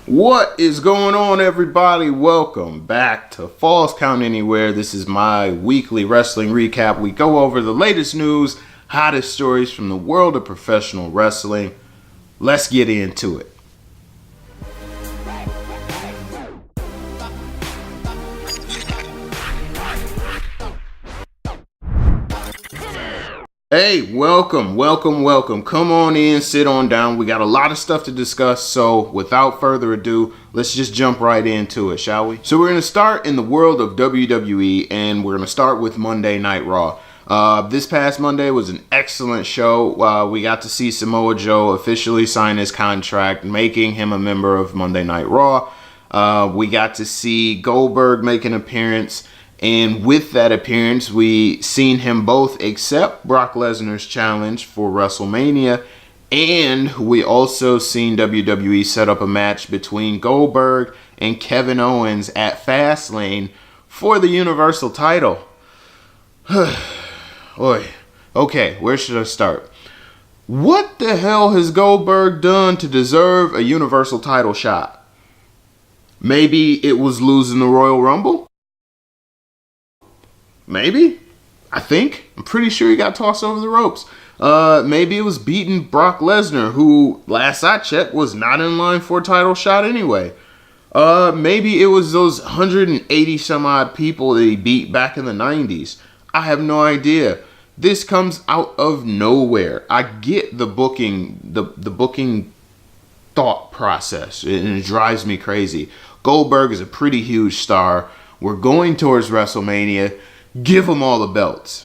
What is going on, everybody? Welcome back to Falls Count Anywhere. This is my weekly wrestling recap. We go over the latest news, hottest stories from the world of professional wrestling. Let's get into it. Hey, welcome. Come on in, sit on down. We got a lot of stuff to discuss, so without further ado, let's just jump right into it, shall we? So we're going to start in the world of WWE, and we're going to start with Monday Night Raw. This past Monday was an excellent show. We got to see Samoa Joe officially sign his contract, making him a member of Monday Night Raw. We got to see Goldberg make an appearance. And with that appearance, we seen him both accept Brock Lesnar's challenge for WrestleMania, and we also seen WWE set up a match between Goldberg and Kevin Owens at Fastlane for the Universal title. Oy. Okay, where should I start? What the hell has Goldberg done to deserve a Universal title shot? Maybe it was losing the Royal Rumble? Maybe. I'm pretty sure he got tossed over the ropes. Maybe it was beating Brock Lesnar, who, last I checked, was not in line for a title shot anyway. Maybe it was those 180 some odd people that he beat back in the 90s. I have no idea. This comes out of nowhere. I get the booking, the booking thought process, and it drives me crazy. Goldberg is a pretty huge star. We're going towards WrestleMania. Give them all the belts.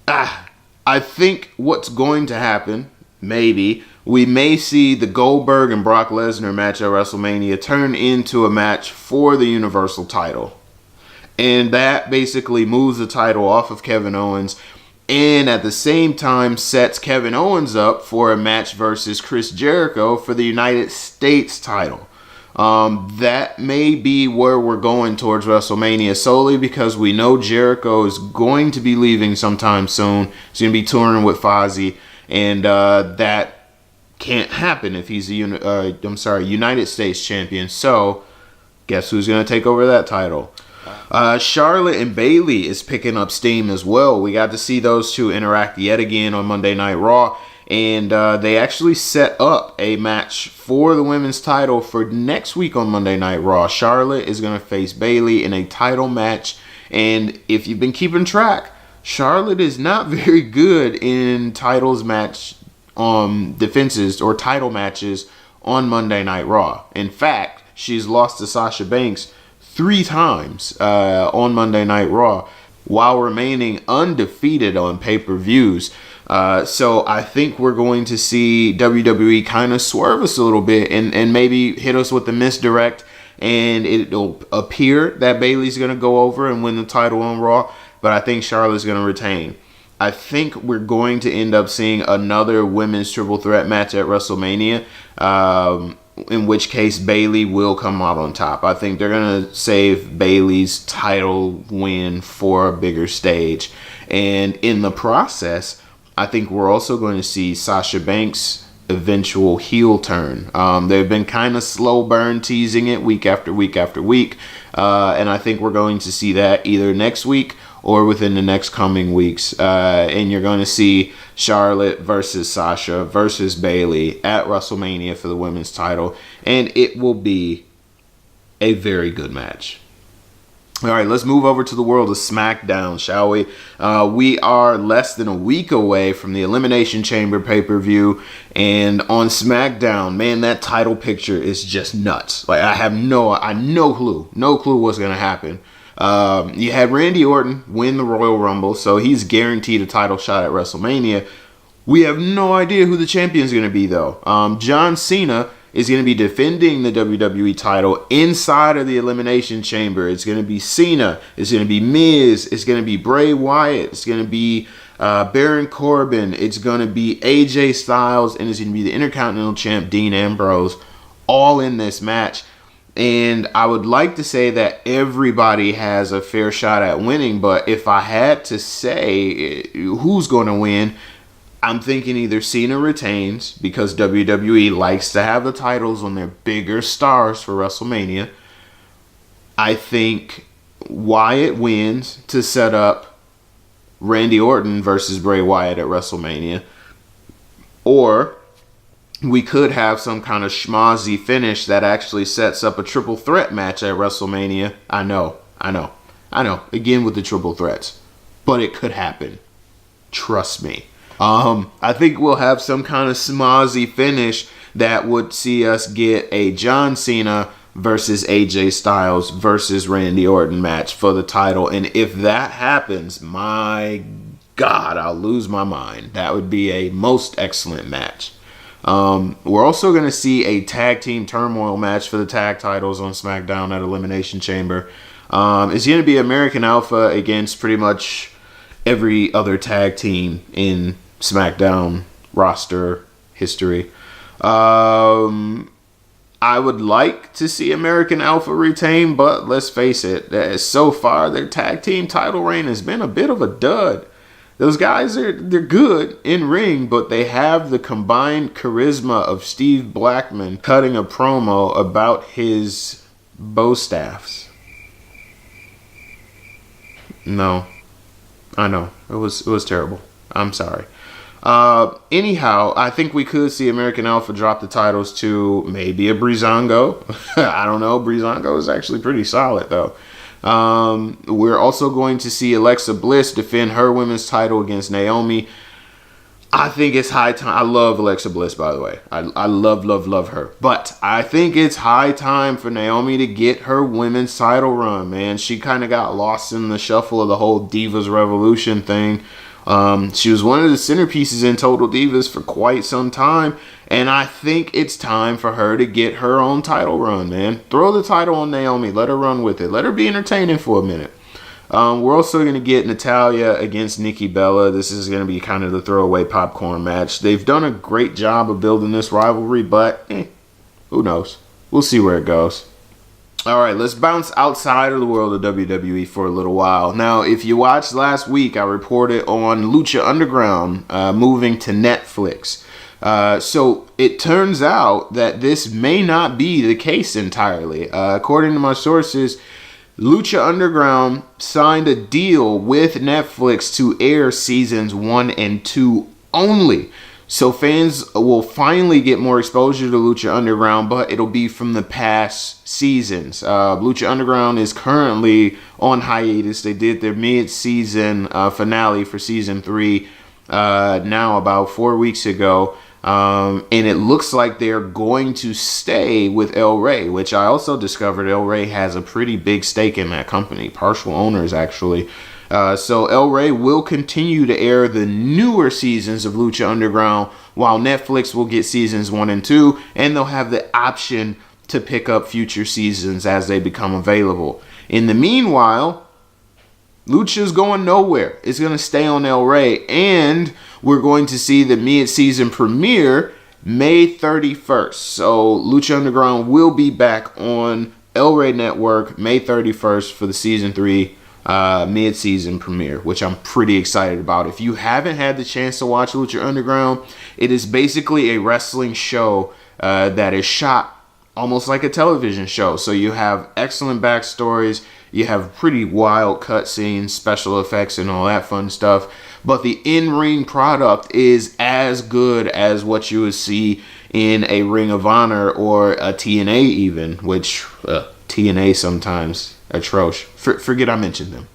I think what's going to happen, maybe, we may see the Goldberg and Brock Lesnar match at WrestleMania turn into a match for the Universal title. And that basically moves the title off of Kevin Owens, and at the same time sets Kevin Owens up for a match versus Chris Jericho for the United States title. That may be where we're going towards WrestleMania, solely because we know Jericho is going to be leaving sometime soon. He's going to be touring with Fozzy, and that can't happen if he's United States champion. So, guess who's going to take over that title? Charlotte and Bayley is picking up steam as well. We got to see those two interact yet again on Monday Night Raw. And they actually set up a match for the women's title for next week on Monday Night Raw. Charlotte is going to face Bayley in a title match. And if you've been keeping track, Charlotte is not very good in titles match defenses or title matches on Monday Night Raw. In fact, she's lost to Sasha Banks 3 times on Monday Night Raw while remaining undefeated on pay-per-views. So I think we're going to see WWE kind of swerve us a little bit and maybe hit us with the misdirect, and it'll appear that Bayley's going to go over and win the title on Raw, but I think Charlotte's going to retain. I think we're going to end up seeing another women's triple threat match at WrestleMania, in which case Bayley will come out on top. I think they're going to save Bayley's title win for a bigger stage, and in the process, I think we're also going to see Sasha Banks' eventual heel turn. They've been kind of slow burn teasing it week after week after week. And I think we're going to see that either next week or within the next coming weeks. And you're going to see Charlotte versus Sasha versus Bayley at WrestleMania for the women's title. And it will be a very good match. All right, let's move over to the world of SmackDown, shall we? We are less than a week away from the Elimination Chamber pay-per-view, and on SmackDown, man, that title picture is just nuts. Like, I have no clue what's gonna happen. You had Randy Orton win the Royal Rumble, so he's guaranteed a title shot at WrestleMania. We have no idea who the champion is gonna be, though. John Cena is going to be defending the WWE title inside of the Elimination Chamber. It's going to be Cena. It's going to be Miz. It's going to be Bray Wyatt. It's going to be Baron Corbin. It's going to be AJ Styles. And it's going to be the Intercontinental Champ, Dean Ambrose, all in this match. And I would like to say that everybody has a fair shot at winning. But if I had to say who's going to win, I'm thinking either Cena retains because WWE likes to have the titles on their bigger stars for WrestleMania. I think Wyatt wins to set up Randy Orton versus Bray Wyatt at WrestleMania. Or we could have some kind of schmozzy finish that actually sets up a triple threat match at WrestleMania. I know. Again with the triple threats. But it could happen. Trust me. I think we'll have some kind of schmozzy finish that would see us get a John Cena versus AJ Styles versus Randy Orton match for the title. And if that happens, my God, I'll lose my mind. That would be a most excellent match. We're also going to see a tag team turmoil match for the tag titles on SmackDown at Elimination Chamber. It's going to be American Alpha against pretty much every other tag team in SmackDown roster history. I would like to see American Alpha retain, but let's face it, so far their tag team title reign has been a bit of a dud. Those guys they're good in ring, but they have the combined charisma of Steve Blackman cutting a promo about his bow staffs. No, I know it was terrible. I'm sorry. Anyhow, I think we could see American Alpha drop the titles to maybe a Breezango. I don't know. Breezango is actually pretty solid, though. We're also going to see Alexa Bliss defend her women's title against Naomi. I think it's high time. I love Alexa Bliss, by the way. I love her. But I think it's high time for Naomi to get her women's title run, man. She kind of got lost in the shuffle of the whole Divas Revolution thing. She was one of the centerpieces in Total Divas for quite some time, and I think it's time for her to get her own title run, man. Throw the title on Naomi. Let her run with it. Let her be entertaining for a minute. We're also going to get Natalya against Nikki Bella. This is going to be kind of the throwaway popcorn match. They've done a great job of building this rivalry, but who knows? We'll see where it goes. All right, let's bounce outside of the world of WWE for a little while. Now, if you watched last week, I reported on Lucha Underground moving to Netflix. So it turns out that this may not be the case entirely. According to my sources, Lucha Underground signed a deal with Netflix to air seasons 1 and 2 only. So fans will finally get more exposure to Lucha Underground, but it'll be from the past seasons. Lucha Underground is currently on hiatus. They did their mid-season finale for season 3 now about 4 weeks ago. And it looks like they're going to stay with El Rey, which I also discovered El Rey has a pretty big stake in that company. Partial owners, actually. So El Rey will continue to air the newer seasons of Lucha Underground, while Netflix will get seasons 1 and 2, and they'll have the option to pick up future seasons as they become available. In the meanwhile, Lucha's going nowhere. It's going to stay on El Rey, and we're going to see the mid-season premiere May 31st. So Lucha Underground will be back on El Rey Network May 31st for the season 3 mid-season premiere, which I'm pretty excited about. If you haven't had the chance to watch Lucha Underground, it is basically a wrestling show that is shot almost like a television show. So you have excellent backstories, you have pretty wild cutscenes, special effects, and all that fun stuff. But the in-ring product is as good as what you would see in a Ring of Honor or a TNA even, which TNA sometimes atrocious. Forget I mentioned them.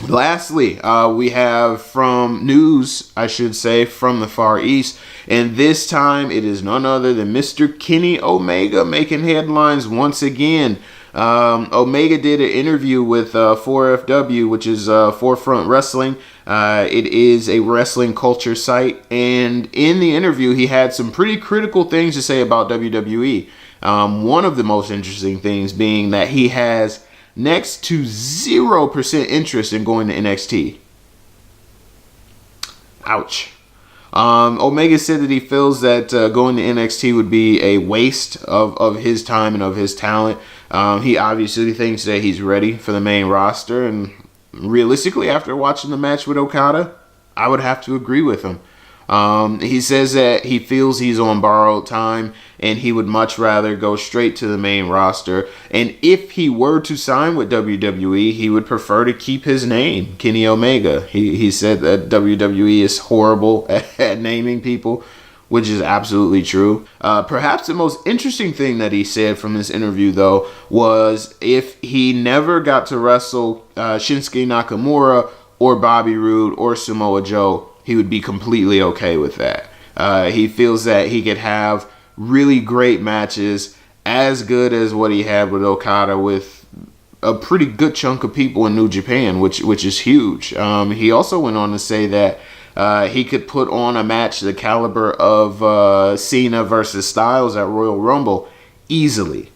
Lastly, we have from news, I should say, from the Far East. And this time it is none other than Mr. Kenny Omega making headlines once again. Omega did an interview with 4FW, which is Forefront Wrestling. It is a wrestling culture site. And in the interview, he had some pretty critical things to say about WWE. One of the most interesting things being that he has next to 0% interest in going to NXT. Ouch. Omega said that he feels that going to NXT would be a waste of his time and of his talent. He obviously thinks that he's ready for the main roster. And realistically, after watching the match with Okada, I would have to agree with him. He says that he feels he's on borrowed time and he would much rather go straight to the main roster. And if he were to sign with WWE, he would prefer to keep his name, Kenny Omega. He said that WWE is horrible at naming people, which is absolutely true. Perhaps the most interesting thing that he said from this interview, though, was if he never got to wrestle Shinsuke Nakamura or Bobby Roode or Samoa Joe, he would be completely okay with that. He feels that he could have really great matches, as good as what he had with Okada, with a pretty good chunk of people in New Japan, which is huge. He also went on to say that he could put on a match the caliber of Cena versus Styles at Royal Rumble easily.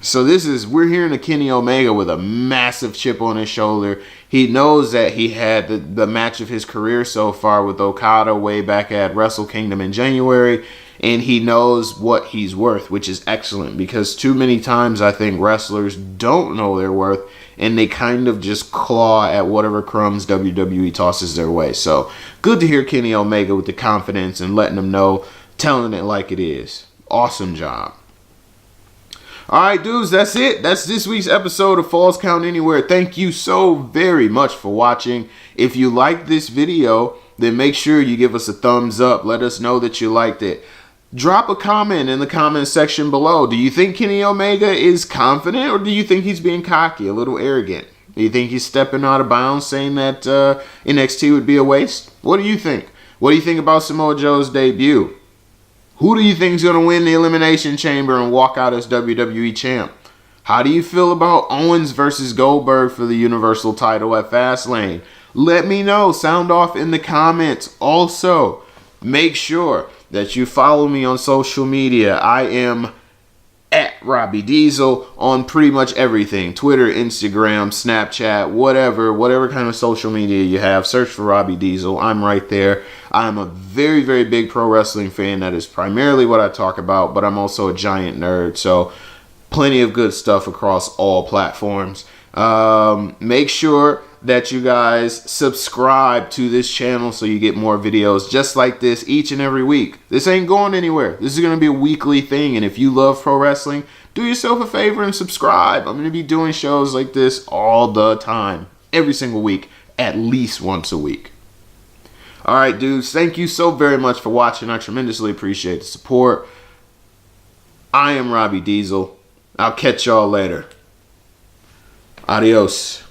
So we're hearing a Kenny Omega with a massive chip on his shoulder. He knows that he had the match of his career so far with Okada way back at Wrestle Kingdom in January, and he knows what he's worth, which is excellent, because too many times I think wrestlers don't know their worth and they kind of just claw at whatever crumbs WWE tosses their way. So good to hear Kenny Omega with the confidence and letting them know, telling it like it is. Awesome job. Alright, dudes, that's it. That's this week's episode of Falls Count Anywhere. Thank you so very much for watching. If you liked this video, then make sure you give us a thumbs up. Let us know that you liked it. Drop a comment in the comment section below. Do you think Kenny Omega is confident, or do you think he's being cocky, a little arrogant? Do you think he's stepping out of bounds, saying that NXT would be a waste? What do you think? What do you think about Samoa Joe's debut? Who do you think is going to win the Elimination Chamber and walk out as WWE champ? How do you feel about Owens versus Goldberg for the Universal title at Fastlane? Let me know. Sound off in the comments. Also, make sure that you follow me on social media. I am at Robbie Diesel on pretty much everything. Twitter, Instagram, Snapchat, whatever kind of social media you have. Search for Robbie Diesel. I'm right there. I'm a very, very big pro wrestling fan. That is primarily what I talk about, but I'm also a giant nerd. So plenty of good stuff across all platforms. Make sure that you guys subscribe to this channel so you get more videos just like this each and every week. This ain't going anywhere. This is going to be a weekly thing, and if you love pro wrestling, do yourself a favor and subscribe. I'm going to be doing shows like this all the time, every single week, at least once a week. Alright, dudes, thank you so very much for watching. I tremendously appreciate the support. I am Robbie Diesel. I'll catch y'all later. Adios.